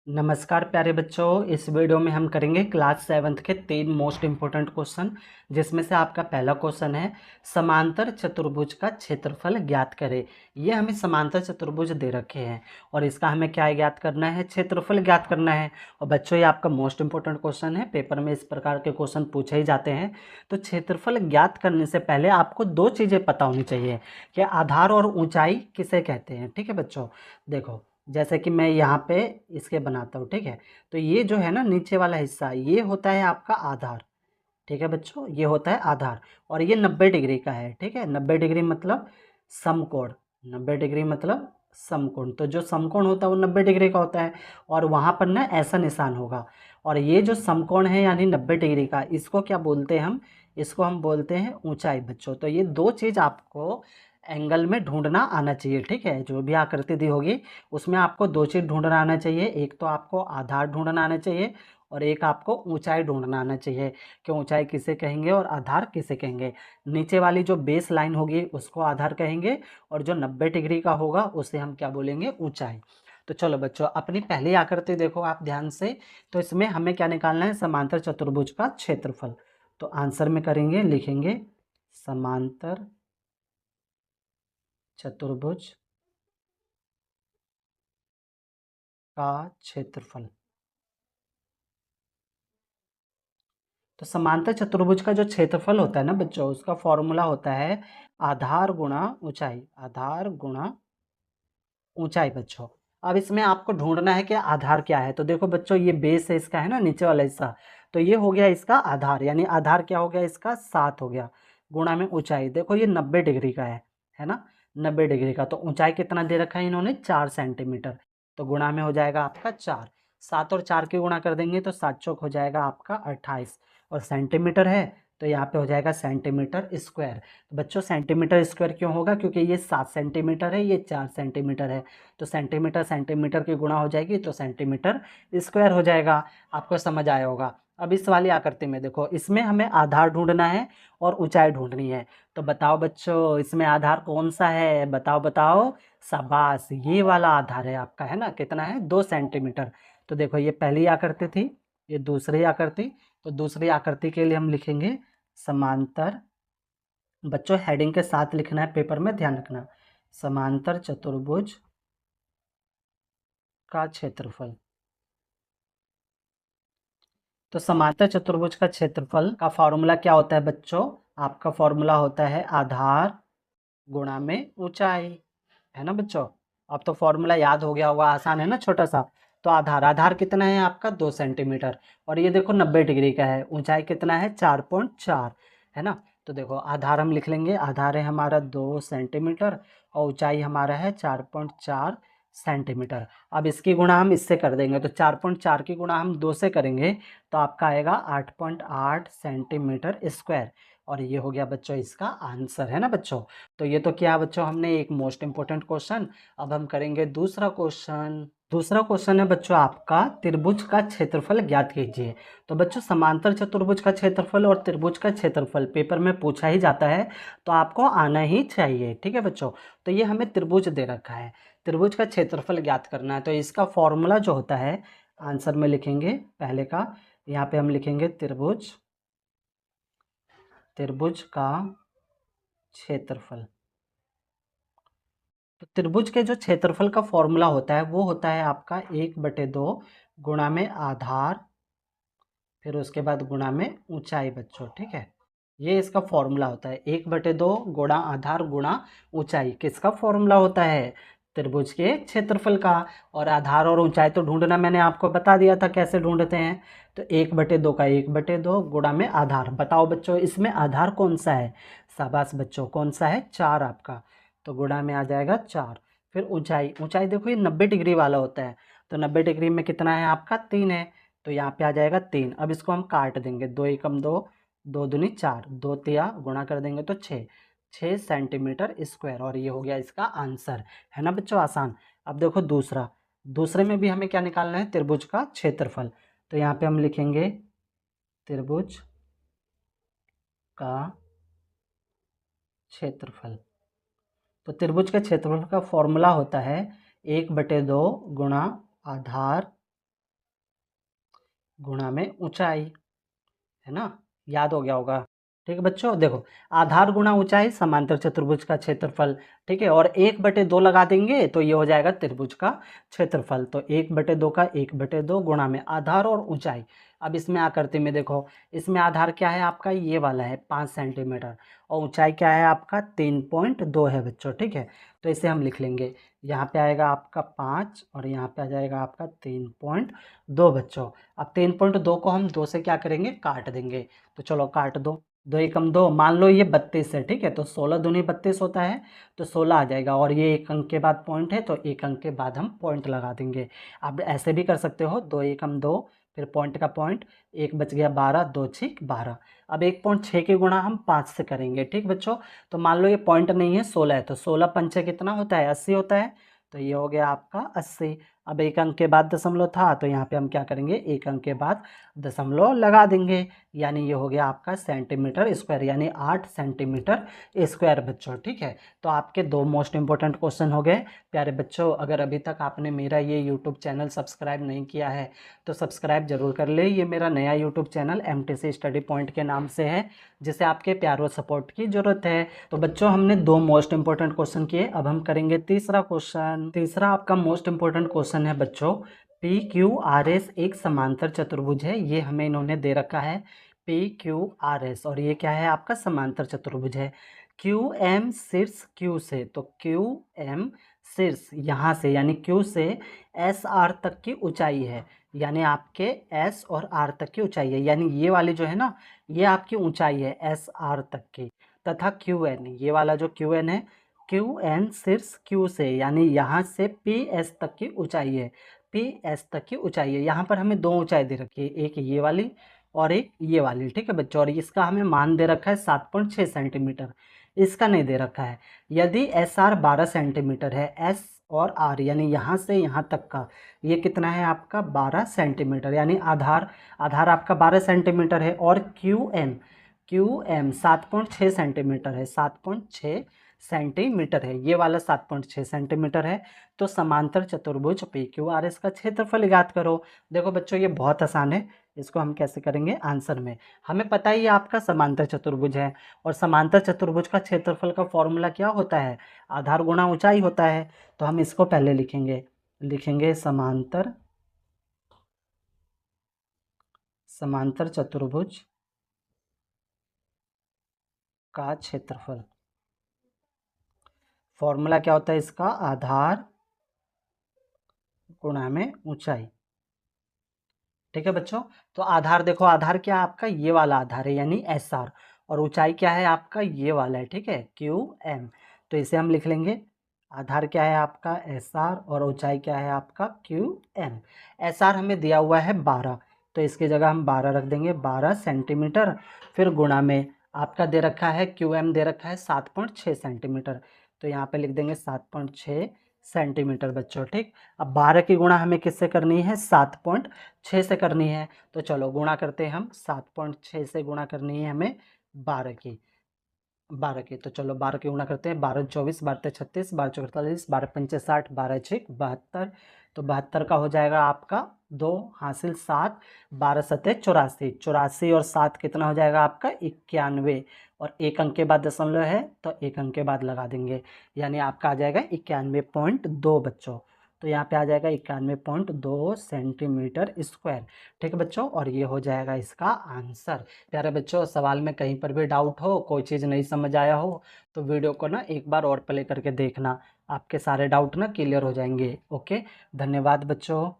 नमस्कार प्यारे बच्चों। इस वीडियो में हम करेंगे क्लास 7th के 3 मोस्ट इम्पोर्टेंट क्वेश्चन, जिसमें से आपका पहला क्वेश्चन है समांतर चतुर्भुज का क्षेत्रफल ज्ञात करें। ये हमें समांतर चतुर्भुज दे रखे हैं और इसका हमें क्या ज्ञात करना है, क्षेत्रफल ज्ञात करना है। और बच्चों ये आपका मोस्ट इम्पोर्टेंट क्वेश्चन है, पेपर में इस प्रकार के क्वेश्चन पूछे ही जाते हैं। तो क्षेत्रफल ज्ञात करने से पहले आपको 2 चीज़ें पता होनी चाहिए कि आधार और ऊंचाई किसे कहते हैं। ठीक है बच्चों, देखो जैसे कि मैं यहाँ पे इसके बनाता हूँ। ठीक है, तो ये जो है ना नीचे वाला हिस्सा, ये होता है आपका आधार। ठीक है बच्चों, ये होता है आधार और ये 90 डिग्री का है। ठीक है, 90 डिग्री मतलब समकोण। 90 डिग्री मतलब समकोण, तो जो समकोण होता है वो 90 डिग्री का होता है और वहाँ पर ना ऐसा निशान होगा। और ये जो समकोण है यानी 90 डिग्री का, इसको क्या बोलते हैं हम, इसको हम बोलते हैं ऊंचाई बच्चों। तो ये 2 चीज़ आपको एंगल में ढूंढना आना चाहिए। ठीक है, जो भी आकृति दी होगी उसमें आपको 2 चीज़ ढूंढना आना चाहिए। एक तो आपको आधार ढूंढना आना चाहिए और एक आपको ऊंचाई ढूंढना आना चाहिए कि ऊंचाई किसे कहेंगे और आधार किसे कहेंगे। नीचे वाली जो बेस लाइन होगी उसको आधार कहेंगे और जो 90 डिग्री का होगा उसे हम क्या बोलेंगे, ऊंचाई। तो चलो बच्चों, अपनी पहली आकृति देखो आप ध्यान से। तो इसमें हमें क्या निकालना है, समांतर चतुर्भुज का क्षेत्रफल। तो आंसर में करेंगे, लिखेंगे समांतर चतुर्भुज का क्षेत्रफल। तो समांतर चतुर्भुज का जो क्षेत्रफल होता है ना बच्चों, उसका फॉर्मूला होता है आधार गुणा ऊंचाई। आधार गुणा ऊंचाई बच्चों। अब इसमें आपको ढूंढना है कि आधार क्या है। तो देखो बच्चों, ये बेस है इसका, है ना नीचे वाला हिस्सा, तो ये हो गया इसका आधार, यानी आधार क्या हो गया इसका, 7 हो गया। गुणा में ऊंचाई, देखो ये 90 डिग्री का है ना, 90 डिग्री का। तो ऊंचाई कितना दे रखा है इन्होंने, 4 सेंटीमीटर। तो गुणा में हो जाएगा आपका 4। 7 और 4 की गुणा कर देंगे तो 7 चौक हो जाएगा आपका 28 और सेंटीमीटर है तो यहाँ पे हो जाएगा सेंटीमीटर स्क्वायर। तो बच्चों सेंटीमीटर स्क्वायर क्यों होगा, क्योंकि ये 7 सेंटीमीटर है, ये 4 सेंटीमीटर है। तो सेंटीमीटर सेंटीमीटर की गुणा हो जाएगी तो सेंटीमीटर स्क्वायर हो जाएगा। आपको समझ आया होगा। अब इस वाली आकृति में देखो, इसमें हमें आधार ढूंढना है और ऊंचाई ढूंढनी है। तो बताओ बच्चों, इसमें आधार कौन सा है, बताओ बताओ। शाबाश, ये वाला आधार है आपका, है ना, कितना है, 2 सेंटीमीटर। तो देखो ये पहली आकृति थी, ये दूसरी आकृति। तो दूसरी आकृति के लिए हम लिखेंगे समांतर, बच्चों हेडिंग के साथ लिखना है पेपर में, ध्यान रखना, समांतर चतुर्भुज का क्षेत्रफल। तो समांतर चतुर्भुज का क्षेत्रफल का फॉर्मूला क्या होता है बच्चों, आपका फॉर्मूला होता है आधार गुणा में ऊंचाई, है ना बच्चों। अब तो फॉर्मूला याद हो गया होगा, आसान है ना, छोटा सा। तो आधार आधार कितना है आपका, 2 सेंटीमीटर और ये देखो 90 डिग्री का है। ऊंचाई कितना है, 4.4, है ना। तो देखो आधार हम लिख लेंगे, आधार है हमारा 2 सेंटीमीटर और ऊंचाई हमारा है 4.4 सेंटीमीटर। अब इसकी गुणा हम इससे कर देंगे, तो 4.4 की गुणा हम 2 से करेंगे तो आपका आएगा 8.8 सेंटीमीटर स्क्वायर। और ये हो गया बच्चों इसका आंसर, है ना बच्चों। तो ये तो क्या बच्चों, हमने एक मोस्ट इंपोर्टेंट क्वेश्चन। अब हम करेंगे दूसरा क्वेश्चन। दूसरा क्वेश्चन है बच्चों आपका, त्रिभुज का क्षेत्रफल ज्ञात कीजिए। तो बच्चों समांतर चतुर्भुज का क्षेत्रफल और त्रिभुज का क्षेत्रफल पेपर में पूछा ही जाता है, तो आपको आना ही चाहिए। ठीक है बच्चों, तो ये हमें त्रिभुज दे रखा है, त्रिभुज का क्षेत्रफल ज्ञात करना है। तो इसका फॉर्मूला जो होता है, आंसर में लिखेंगे पहले का, यहाँ पे हम लिखेंगे त्रिभुज, त्रिभुज का क्षेत्रफल। तो त्रिभुज के जो क्षेत्रफल का फॉर्मूला होता है वो होता है आपका 1/2 गुणा में आधार, फिर उसके बाद गुणा में ऊंचाई बच्चों। ठीक है, ये इसका फॉर्मूला होता है, 1/2 गुणा आधार गुणा ऊंचाई। किसका फॉर्मूला होता है, त्रिभुज के क्षेत्रफल का। और आधार और ऊंचाई तो ढूंढना मैंने आपको बता दिया था कैसे ढूंढते हैं। तो 1/2 का 1/2 गुणा में आधार। बताओ बच्चों इसमें आधार कौन सा है, शाबाश बच्चों, कौन सा है, 4 आपका। तो गुणा में आ जाएगा 4। फिर ऊंचाई, ऊंचाई देखो ये 90 डिग्री वाला होता है, तो 90 डिग्री में कितना है आपका, 3 है। तो यहाँ पे आ जाएगा 3। अब इसको हम काट देंगे, 2 एकम 2, 2 दूनी 4, 2 तिया गुणा कर देंगे तो 6, 6 सेंटीमीटर स्क्वायर। और ये हो गया इसका आंसर, है ना बच्चों, आसान। अब देखो दूसरा, दूसरे में भी हमें क्या निकालना है, त्रिभुज का क्षेत्रफल। तो यहाँ पे हम लिखेंगे त्रिभुज का क्षेत्रफल। तो त्रिभुज के क्षेत्रफल का फॉर्मूला होता है 1/2 गुणा आधार गुणा में ऊंचाई, है ना, याद हो गया होगा। ठीक है बच्चों, देखो आधार गुणा ऊंचाई समांतर चतुर्भुज का क्षेत्रफल। ठीक है, और 1/2 लगा देंगे तो ये हो जाएगा त्रिभुज का क्षेत्रफल। तो 1/2 का 1/2 गुणा में आधार और ऊंचाई। अब इसमें आकृति में देखो, इसमें आधार क्या है आपका, ये वाला है 5 सेंटीमीटर, और ऊंचाई क्या है आपका 3.2 है बच्चों। ठीक है, तो इसे हम लिख लेंगे, यहाँ पे आएगा आपका 5 और यहाँ पे आ जाएगा आपका 3.2 बच्चों। अब 3.2 को हम 2 से क्या करेंगे, काट देंगे। तो चलो काट दो, 2 एकम 2, मान लो ये 32 है। ठीक है, तो 16 दूनी 32 होता है, तो 16 आ जाएगा, और ये 1 अंक के बाद पॉइंट है, तो 1 अंक के बाद हम पॉइंट लगा देंगे। आप ऐसे भी कर सकते हो, 2 एकम 2, फिर पॉइंट का पॉइंट, 1 बच गया 12, 2 6 12। अब 1.6 के गुणा हम 5 से करेंगे। ठीक बच्चों, तो मान लो ये पॉइंट नहीं है, 16 है, तो 16 पंचे कितना होता है, 80 होता है, तो ये हो गया आपका 80। अब 1 अंक के बाद दशमलव था, तो यहाँ पे हम क्या करेंगे, 1 अंक के बाद दशमलव लगा देंगे, यानी ये हो गया आपका सेंटीमीटर स्क्वायर, यानी 8 सेंटीमीटर स्क्वायर बच्चों। ठीक है, तो आपके 2 मोस्ट इंपॉर्टेंट क्वेश्चन हो गए प्यारे बच्चों। अगर अभी तक आपने मेरा ये यूट्यूब चैनल सब्सक्राइब नहीं किया है तो सब्सक्राइब जरूर कर ले। ये मेरा नया YouTube channel MTC study point के नाम से है, जिसे आपके प्यार और सपोर्ट की जरूरत है। तो बच्चों हमने 2 मोस्ट इंपॉर्टेंट क्वेश्चन किए, अब हम करेंगे तीसरा क्वेश्चन। तीसरा आपका मोस्ट इंपॉर्टेंट क्वेश्चन है बच्चों, PQRS एक समांतर चतुर्भुज है, ये हमें इन्होंने दे रखा है PQRS, और ये क्या है आपका समांतर चतुर्भुज है। QM शीर्ष Q से, तो QM शीर्ष यहाँ से यानी Q से SR तक की ऊंचाई है, यानी आपके S और R तक की ऊंचाई है, यानी ये वाली जो है ना, ये आपकी ऊंचाई है SR तक की, तथा QN, ये वाला जो QN है, QN शीर्ष Q से, यानी यहाँ से PS तक की ऊंचाई है, PS तक की ऊंचाई है। यहाँ पर हमें 2 ऊंचाई दे रखी है, एक ये वाली और एक ये वाली। ठीक है बच्चों, और इसका हमें मान दे रखा है 7.6 सेंटीमीटर, इसका नहीं दे रखा है। यदि SR 12 सेंटीमीटर है, S और R यानी यहाँ से यहाँ तक का ये कितना है आपका 12 सेंटीमीटर, यानी आधार आधार आपका 12 सेंटीमीटर है, और QM 7.6 सेंटीमीटर है, 7.6 सेंटीमीटर है, ये वाला 7.6 सेंटीमीटर है। तो समांतर चतुर्भुज PQRS का क्षेत्रफल ज्ञात करो। देखो बच्चों ये बहुत आसान है, इसको हम कैसे करेंगे, आंसर में हमें पता ही है आपका समांतर चतुर्भुज है, और समांतर चतुर्भुज का क्षेत्रफल का फॉर्मूला क्या होता है, आधार गुणा ऊंचाई होता है। तो हम इसको पहले लिखेंगे समांतर चतुर्भुज का क्षेत्रफल, फॉर्मूला क्या होता है इसका, आधार गुणा में ऊंचाई। ठीक है बच्चों, तो आधार देखो, आधार क्या है आपका, ये वाला आधार है यानी SR, और ऊंचाई क्या है आपका, ये वाला है। ठीक है, QM, तो इसे हम लिख लेंगे, आधार क्या है आपका SR और ऊंचाई क्या है आपका QM। SR हमें दिया हुआ है 12, तो इसकी जगह हम 12 रख देंगे, 12 सेंटीमीटर, फिर गुणा में आपका दे रखा है QM दे रखा है 7.6 सेंटीमीटर, तो यहाँ पे लिख देंगे 7.6 सेंटीमीटर बच्चों। ठीक, अब 12 की गुणा हमें किससे करनी है, 7.6 से करनी है, तो चलो गुणा करते हैं हम, 7.6 से गुणा करनी है हमें 12 की, तो चलो 12 की गुणा करते हैं, 12 24, 12 36, 12 चौक 48, 12 पंचे 60, 12 छः 72, तो 72 का हो जाएगा आपका 2 हासिल 7, 12 सतह 84, 84 और 7 कितना हो जाएगा आपका 91, और 1 अंक के बाद दशमलव है, तो 1 अंक के बाद लगा देंगे, यानी आपका आ जाएगा 91.2 बच्चों। तो यहाँ पे आ जाएगा 91.2 सेंटीमीटर स्क्वायर। ठीक है बच्चों, और ये हो जाएगा इसका आंसर। प्यारे बच्चों, सवाल में कहीं पर भी डाउट हो, कोई चीज़ नहीं समझ आया हो, तो वीडियो को ना एक बार और प्ले करके देखना, आपके सारे डाउट ना क्लियर हो जाएंगे। ओके, धन्यवाद बच्चों।